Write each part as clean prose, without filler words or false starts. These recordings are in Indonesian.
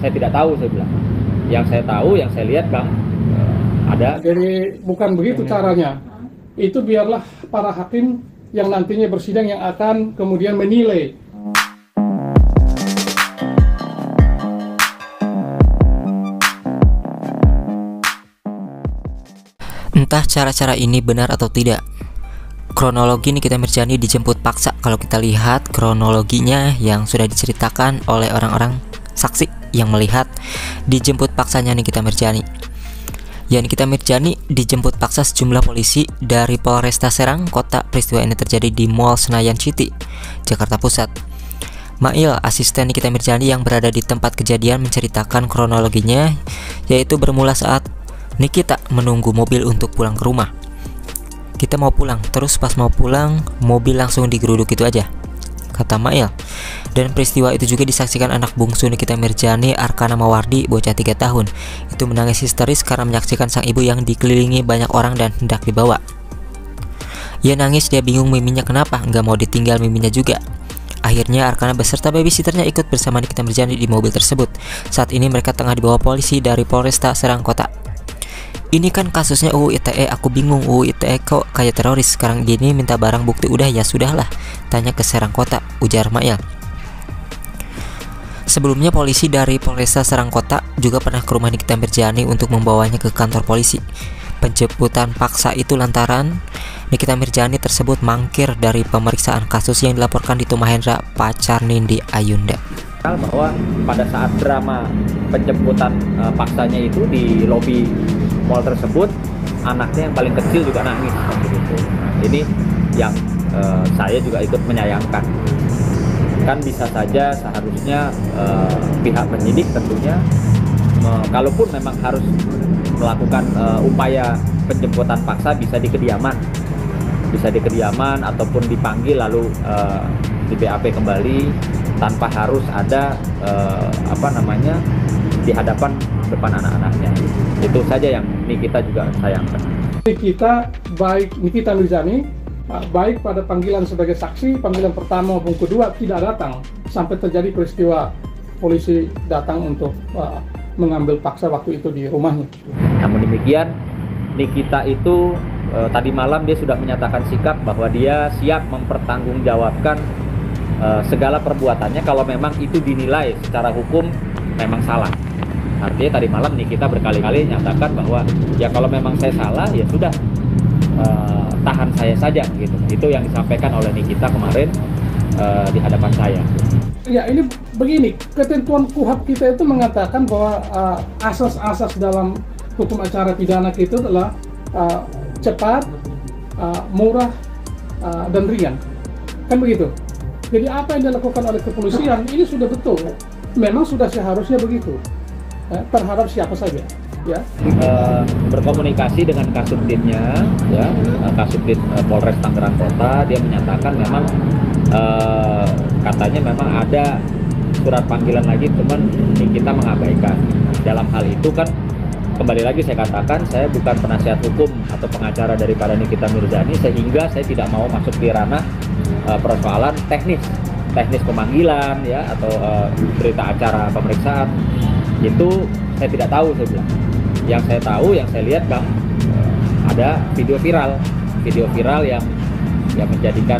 saya tidak tahu, saya bilang. Yang saya tahu, yang saya lihat Bang, ada. Jadi bukan begitu caranya. Itu biarlah para hakim yang nantinya bersidang yang akan kemudian menilai. Entah cara-cara ini benar atau tidak. Kronologi Nikita Mirzani dijemput paksa. Kalau kita lihat kronologinya yang sudah diceritakan oleh orang-orang saksi yang melihat dijemput paksanya Nikita Mirzani. Ya, Nikita Mirzani dijemput paksa sejumlah polisi dari Polresta Serang Kota. Peristiwa ini terjadi di Mall Senayan City, Jakarta Pusat. Mail, asisten Nikita Mirzani yang berada di tempat kejadian, menceritakan kronologinya, yaitu bermula saat Nikita menunggu mobil untuk pulang ke rumah. Kita mau pulang, terus pas mau pulang mobil langsung digeruduk gitu aja, kata Mail. Dan peristiwa itu juga disaksikan anak bungsu Nikita Mirzani, Arkana Mawardi, bocah 3 tahun. Itu menangis histeris karena menyaksikan sang ibu yang dikelilingi banyak orang dan hendak dibawa. Ia nangis, dia bingung miminya kenapa, nggak mau ditinggal miminya juga. Akhirnya Arkana beserta babysitternya ikut bersama Nikita Mirzani di mobil tersebut. Saat ini mereka tengah dibawa polisi dari Polresta Serang Kota. Ini kan kasusnya UU ITE, aku bingung, UU ITE kok kayak teroris. Sekarang gini minta barang bukti, udah ya sudahlah, tanya ke Serang Kota, ujar Mail. Sebelumnya polisi dari Polresta Serang Kota juga pernah ke rumah Nikita Mirzani untuk membawanya ke kantor polisi. Penjemputan paksa itu lantaran Nikita Mirzani tersebut mangkir dari pemeriksaan kasus yang dilaporkan Dito Mahendra, pacar Nindi Ayunda. Bahwa pada saat drama penjemputan paksanya itu di lobi mall tersebut, anaknya yang paling kecil juga nangis begitu. Ini yang saya juga ikut menyayangkan. Kan bisa saja seharusnya pihak penyidik tentunya kalaupun memang harus melakukan upaya penjemputan paksa bisa di kediaman ataupun dipanggil lalu di BAP kembali tanpa harus ada di hadapan depan anak-anaknya. Itu saja yang Nikita juga sayangkan. Nikita Mirzani baik pada panggilan sebagai saksi, panggilan pertama maupun kedua tidak datang sampai terjadi peristiwa polisi datang untuk mengambil paksa waktu itu di rumahnya. Namun demikian, Nikita itu tadi malam dia sudah menyatakan sikap bahwa dia siap mempertanggungjawabkan segala perbuatannya kalau memang itu dinilai secara hukum memang salah. Artinya tadi malam Nikita berkali-kali nyatakan bahwa ya kalau memang saya salah ya sudah, tahan saya saja gitu. Itu yang disampaikan oleh Nikita kemarin di hadapan saya. Ya, ini begini, ketentuan KUHP kita itu mengatakan bahwa asas-asas dalam hukum acara pidana itu adalah cepat, murah, dan ringan. Kan begitu. Jadi apa yang dilakukan oleh kepolisian ini sudah betul. Memang sudah seharusnya begitu. Terhadap siapa saja, ya. Berkomunikasi dengan Kasubditnya, ya, Kasubdit Polres Tangerang Kota, dia menyatakan memang katanya memang ada surat panggilan lagi, cuman kita mengabaikan. Dalam hal itu kan kembali lagi saya katakan saya bukan penasihat hukum atau pengacara daripada Nikita Mirzani, sehingga saya tidak mau masuk di ranah persoalan teknis pemanggilan, ya, atau berita acara pemeriksaan. Itu saya tidak tahu, saya bilang. Yang saya tahu, yang saya lihat Bang, ada video viral yang menjadikan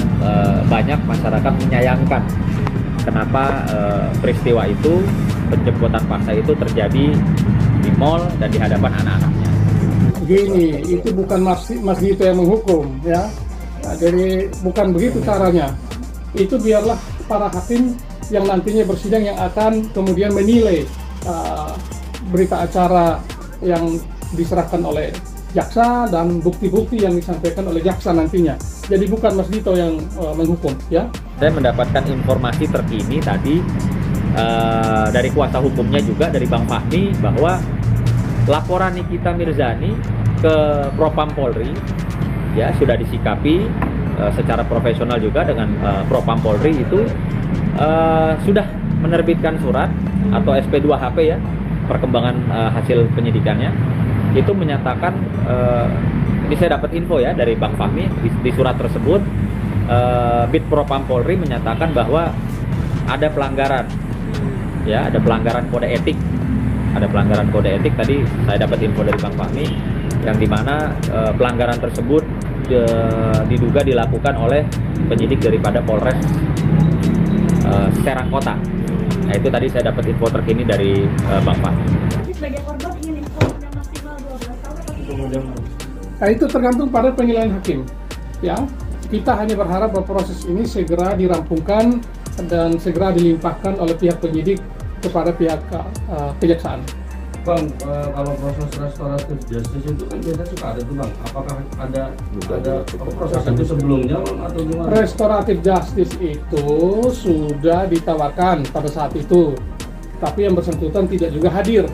banyak masyarakat menyayangkan kenapa peristiwa itu, penjemputan paksa itu terjadi di mall dan di hadapan anak-anaknya. Begini, itu bukan Mas Dito yang menghukum, ya. Nah, jadi bukan begitu caranya. Itu biarlah para hakim yang nantinya bersidang yang akan kemudian menilai berita acara yang diserahkan oleh jaksa dan bukti-bukti yang disampaikan oleh jaksa nantinya. Jadi bukan Mas Dito yang menghukum, ya. Saya mendapatkan informasi terkini tadi dari kuasa hukumnya juga, dari Bang Fahmi, bahwa laporan Nikita Mirzani ke Propam Polri ya sudah disikapi secara profesional juga dengan Propam Polri itu sudah menerbitkan surat atau SP2HP, ya, perkembangan hasil penyidikannya. Itu menyatakan, ini saya dapat info ya dari Bang Fahmi, di surat tersebut Bid Propam Polri menyatakan bahwa ada pelanggaran ya ada pelanggaran kode etik. Ada pelanggaran kode etik, tadi saya dapat info dari Bang Fahmi yang dimana pelanggaran tersebut diduga dilakukan oleh penyidik daripada Polres Serang Kota. Nah itu tadi saya dapat info terkini dari Bang Fahmi. Sebagai korban ingin hukuman maksimal 12 tahun atau Nah, itu tergantung pada penilaian hakim. Ya, kita hanya berharap bahwa proses ini segera dirampungkan dan segera dilimpahkan oleh pihak penyidik kepada pihak kejaksaan. Bang, kalau proses restoratif justice itu kan biasanya suka ada tuh Bang. Apakah ada proses itu sebelumnya Bang, atau gimana? Restoratif justice itu sudah ditawarkan pada saat itu, tapi yang bersangkutan tidak juga hadir.